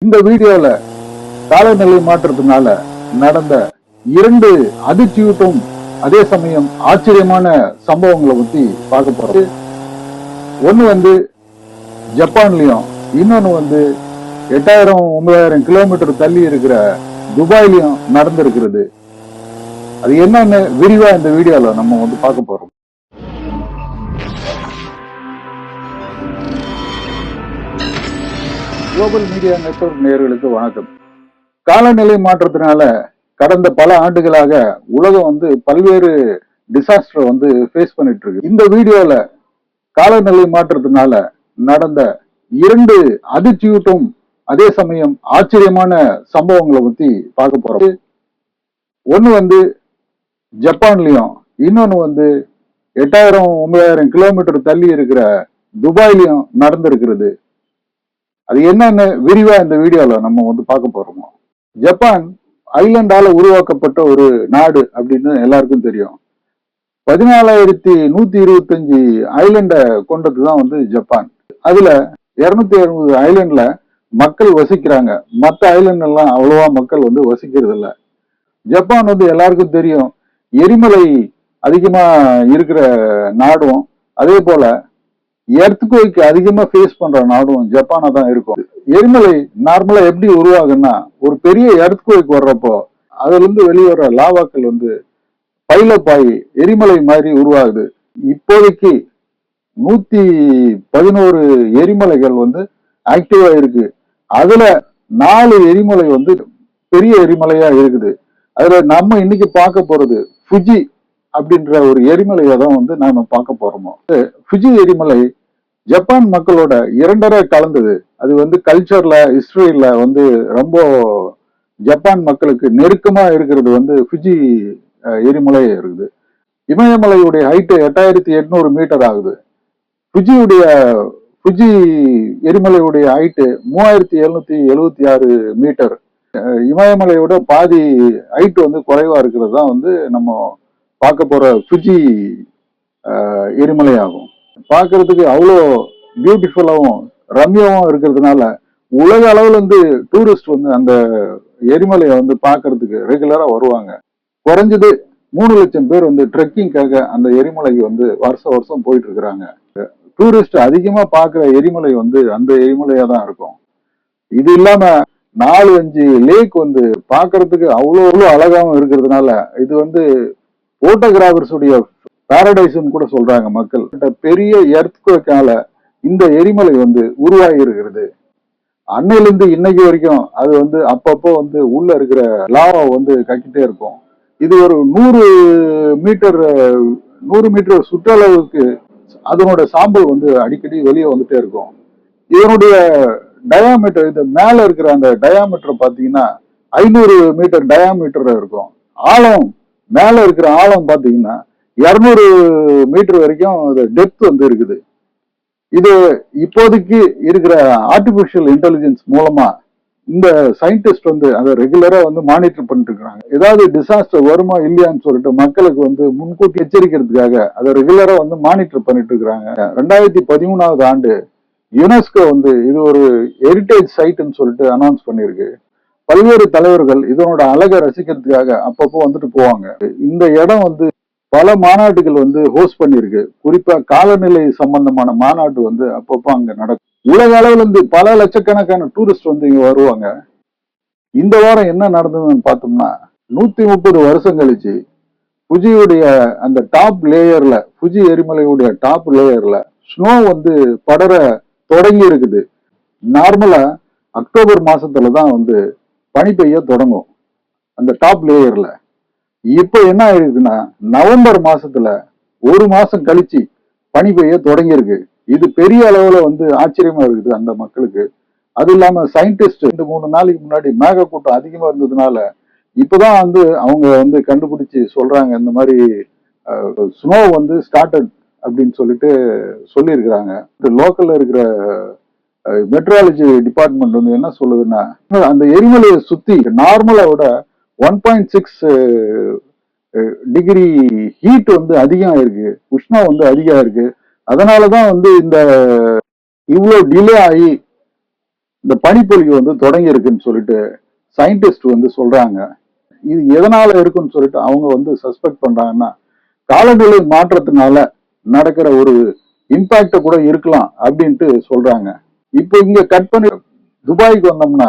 இந்த வீடியோல காலநிலை மாற்றத்தினால நடந்த 2 அதிர்ச்சியூட்டும் அதே சமயம் ஆச்சரியமான சம்பவங்களை பத்தி பார்க்க போறோம். ஒண்ணு வந்து ஜப்பான்லயும், இன்னொன்னு வந்து 8000-9000 கிலோமீட்டர் தள்ளி இருக்கிற துபாயிலையும் நடந்திருக்கிறது. அது என்னன்னு விரிவா இந்த வீடியோல நம்ம வந்து பார்க்க போறோம். குளோபல் மீடியா நெட்வொர்க் நேயர்களுக்கு வணக்கம். காலநிலை மாற்றத்தினால கடந்த பல ஆண்டுகளாக உலகம் வந்து பல்வேறு டிசாஸ்டர் வந்து ஃபேஸ் பண்ணிட்டு இருக்கு. இந்த வீடியோல காலநிலை மாற்றத்தினால நடந்த 2 அதிர்ச்சியூட்டும் அதே சமயம் ஆச்சரியமான சம்பவங்களை பத்தி பார்க்க போறோம். ஒண்ணு வந்து ஜப்பான்லயும், இன்னொன்னு வந்து 8000-9000 கிலோமீட்டர் தள்ளி இருக்கிற துபாயிலையும் நடந்திருக்கிறது. அது என்னன்னு விரிவா இந்த வீடியோல நம்ம வந்து பார்க்க போறோம். ஜப்பான் ஐலண்டால உருவாக்கப்பட்ட ஒரு நாடு அப்படின்னு எல்லாருக்கும் தெரியும். 14,125 ஐலண்ட கொண்டதுதான் வந்து ஜப்பான். அதுல 260 ஐலண்ட்ல மக்கள் வசிக்கிறாங்க. மற்ற ஐலண்ட் எல்லாம் அவ்வளவா மக்கள் வந்து வசிக்கிறது இல்ல. ஜப்பான் வந்து எல்லாருக்கும் தெரியும், எரிமலை அதிகமா இருக்கிற நாடும், அதே போல எர்த்குவேக் அதிகமா ஃபேஸ் பண்ற நாடும் ஜப்பானா தான் இருக்கும். எரிமலை நார்மலா எப்படி உருவாகுன்னா, ஒரு பெரிய எர்த்குவேக் வர்றப்போ அதுல இருந்து வெளிவர லாவாக்கள் வந்து பைலப் ஆகி எரிமலை மாதிரி உருவாகுது. இப்போதைக்கு 111 எரிமலைகள் வந்து ஆக்டிவா இருக்கு. அதுல 4 எரிமலை வந்து பெரிய எரிமலையா இருக்குது. அதுல நம்ம இன்னைக்கு பார்க்க போறது ஃபுஜி அப்படின்ற ஒரு எரிமலையை தான் வந்து நாம பார்க்க போறோமோ. ஃபுஜி எரிமலை ஜப்பான் மக்களோட 2 கலந்தது. அது வந்து கல்ச்சர்ல, ஹிஸ்டரியில வந்து ரொம்ப ஜப்பான் மக்களுக்கு நெருக்கமா இருக்கிறது வந்து ஃபுஜி எரிமலை இருக்குது. இமயமலையுடைய ஹைட்டு 8800 மீட்டர் ஆகுது. ஃபுஜி எரிமலையுடைய ஹைட்டு 3776 மீட்டர். இமயமலையோட பாதி ஹைட் வந்து குறைவா இருக்கிறது தான் வந்து நம்ம பார்க்க போற ஃபுஜி எரிமலை ஆகும். பார்க்கறதுக்கு அவ்வளோ பியூட்டிஃபுல்லாகவும் ரம்யமாவும் இருக்கிறதுனால உலக அளவுல இருந்து டூரிஸ்ட் வந்து அந்த எரிமலையை வந்து பார்க்கறதுக்கு ரெகுலரா வருவாங்க. குறைஞ்சது 3 லட்சம் பேர் வந்து ட்ரெக்கிங்காக அந்த எரிமலைக்கு வந்து வருஷம் போயிட்டு இருக்கிறாங்க. டூரிஸ்ட் அதிகமா பார்க்குற எரிமலை வந்து அந்த எரிமலையா தான் இருக்கும். இது இல்லாம 4-5 லேக் வந்து பார்க்கறதுக்கு அவ்வளோ அழகாவும் இருக்கிறதுனால இது வந்து போட்டோகிராஃபர்ஸ் உடைய பாரடைஸ்ன்னு கூட சொல்றாங்க மக்கள். பெரிய எர்த்குவேக்கால இந்த எரிமலை வந்து உருவாகி இருக்கிறது. அன்னையிலிருந்து இன்னைக்கு வரைக்கும் அது வந்து அப்பப்போ வந்து உள்ள இருக்கிற லாவா வந்து கக்கிட்டே இருக்கும். இது ஒரு 100 மீட்டர் சுற்றளவுக்கு அதனோட சாம்பல் வந்து அடிக்கடி வெளியே வந்துட்டே இருக்கும். இதனுடைய டயாமீட்டர், இது மேல இருக்கிற அந்த டயாமீட்டர் பாத்தீங்கன்னா 500 மீட்டர் டயாமீட்டர் இருக்கும். ஆழம், மேல இருக்கிற ஆழம் பாத்தீங்கன்னா 200 மீட்டர் வரைக்கும் டெப்த் வந்து இருக்குது. இது இப்போதைக்கு இருக்கிற ஆர்டிபிஷியல் இன்டெலிஜென்ஸ் மூலமா இந்த சயின்டிஸ்ட் வந்து அதை ரெகுலரா வந்து மானிட்டர் பண்ணிட்டு இருக்காங்க. ஏதாவது டிசாஸ்டர் வருமா இல்லையான்னு சொல்லிட்டு மக்களுக்கு வந்து முன்கூட்டி எச்சரிக்கிறதுக்காக அதை ரெகுலரா வந்து மானிட்டர் பண்ணிட்டு இருக்கிறாங்க. 2013ஆவது ஆண்டு யுனெஸ்கோ வந்து இது ஒரு ஹெரிட்டேஜ் சைட்னு சொல்லிட்டு அனௌன்ஸ் பண்ணிருக்கு. பல்வேறு தலைவர்கள் இதனோட அழகை ரசிக்கிறதுக்காக அப்பப்போ வந்துட்டு போவாங்க. இந்த இடம் வந்து பல மாநாட்டுகள் வந்து ஹோஸ்ட் பண்ணிருக்கு. குறிப்பா காலநிலை சம்பந்தமான மாநாட்டு வந்து அப்பப்போ அங்க நடக்கும். உலக அளவுல இருந்து பல லட்சக்கணக்கான டூரிஸ்ட் வந்து இங்க வருவாங்க. இந்த வாரம் என்ன நடந்ததுன்னு பார்த்தோம்னா, 130 வருஷம் கழிச்சு ஃபுஜியுடைய அந்த டாப் லேயர்ல, ஃபுஜி எரிமலையுடைய டாப் லேயர்ல ஸ்னோ வந்து படர தொடங்கி இருக்குது. நார்மலா அக்டோபர் மாசத்துல தான் வந்து பனி பெய்ய தொடங்கும் அந்த டாப் லேயர்ல. இப்ப என்ன ஆயிருக்குன்னா, நவம்பர் மாசத்துல 1 மாசம் கழிச்சு பனி பெய்ய தொடங்கியிருக்கு. இது பெரிய அளவுல வந்து ஆச்சரியமா இருக்குது அந்த மக்களுக்கு. அது இல்லாம சயின்டிஸ்ட் 2-3 நாளைக்கு முன்னாடி மேக கூட்டம் அதிகமா இருந்ததுனால இப்பதான் வந்து அவங்க வந்து கண்டுபிடிச்சு சொல்றாங்க, இந்த மாதிரி ஸ்னோ வந்து ஸ்டார்டட் அப்படின்னு சொல்லிட்டு சொல்லியிருக்கிறாங்க. லோக்கல்ல இருக்கிற மெட்ராலஜி டிபார்ட்மெண்ட் வந்து என்ன சொல்லுதுன்னா, அந்த எரிமலையை சுத்தி நார்மலா விட 1.6 டிகிரி ஹீட் வந்து அதிகம் இருக்கு, உஷ்ணம் வந்து அதிகம் இருக்கு. அதனாலதான் வந்து இந்த இவ்வளவு டிலே ஆகி இந்த பனிப்பொழிவு வந்து தொடங்கி இருக்குன்னு சொல்லிட்டு சயின்டிஸ்ட் வந்து சொல்றாங்க. இது எதனால இருக்குன்னு சொல்லிட்டு அவங்க வந்து சஸ்பெக்ட் பண்றாங்கன்னா, காலநிலை மாற்றத்தினால நடக்கிற ஒரு இம்பாக்ட கூட இருக்கலாம் அப்படின்ட்டு சொல்றாங்க. இப்போ இங்க கட் பண்ணி துபாய்க்கு வந்தோம்னா,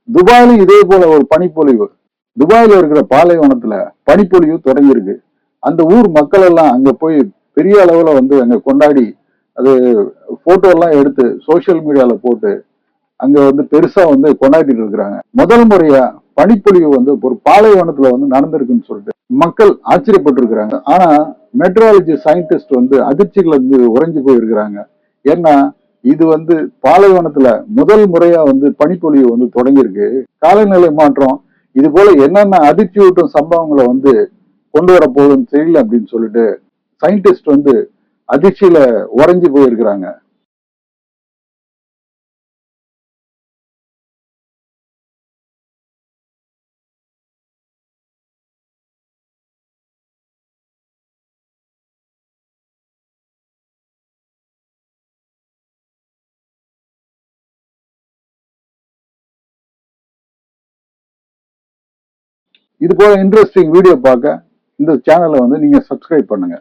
துபாயிலும் இதே போல ஒரு பனிப்பொழிவு, துபாயில இருக்கிற பாலைவனத்துல பனிப்பொழிவு தொடங்கியிருக்கு. அந்த ஊர் மக்கள் எல்லாம் அங்க போய் பெரிய அளவுல வந்து அங்க கொண்டாடி, அது போட்டோ எல்லாம் எடுத்து சோசியல் மீடியால போட்டு அங்க வந்து பெருசா வந்து கொண்டாடிட்டு இருக்கிறாங்க. முதல் முறையா பனிப்பொழிவு வந்து ஒரு பாலைவனத்துல வந்து நடந்திருக்குன்னு சொல்லிட்டு மக்கள் ஆச்சரியப்பட்டு இருக்கிறாங்க. ஆனா மெட்ரோலஜி சயின்டிஸ்ட் வந்து அதிர்ச்சிகள் வந்து உறைஞ்சு போயிருக்கிறாங்க. ஏன்னா இது வந்து பாலைவனத்துல முதல் முறையா வந்து பனிப்பொழிவு வந்து தொடங்கியிருக்கு. காலநிலை மாற்றம் இது போல என்னென்ன அதிர்ச்சியூட்டும் சம்பவங்களை வந்து கொண்டு வர போகுதுன்னு தெரியல அப்படின்னு சொல்லிட்டு சயின்டிஸ்ட் வந்து அதிர்ச்சியில உறைஞ்சு போயிருக்கிறாங்க. இது போல இன்ட்ரெஸ்டிங் வீடியோ பார்க்க இந்த சேனலை வந்து நீங்க சப்ஸ்கிரைப் பண்ணுங்க.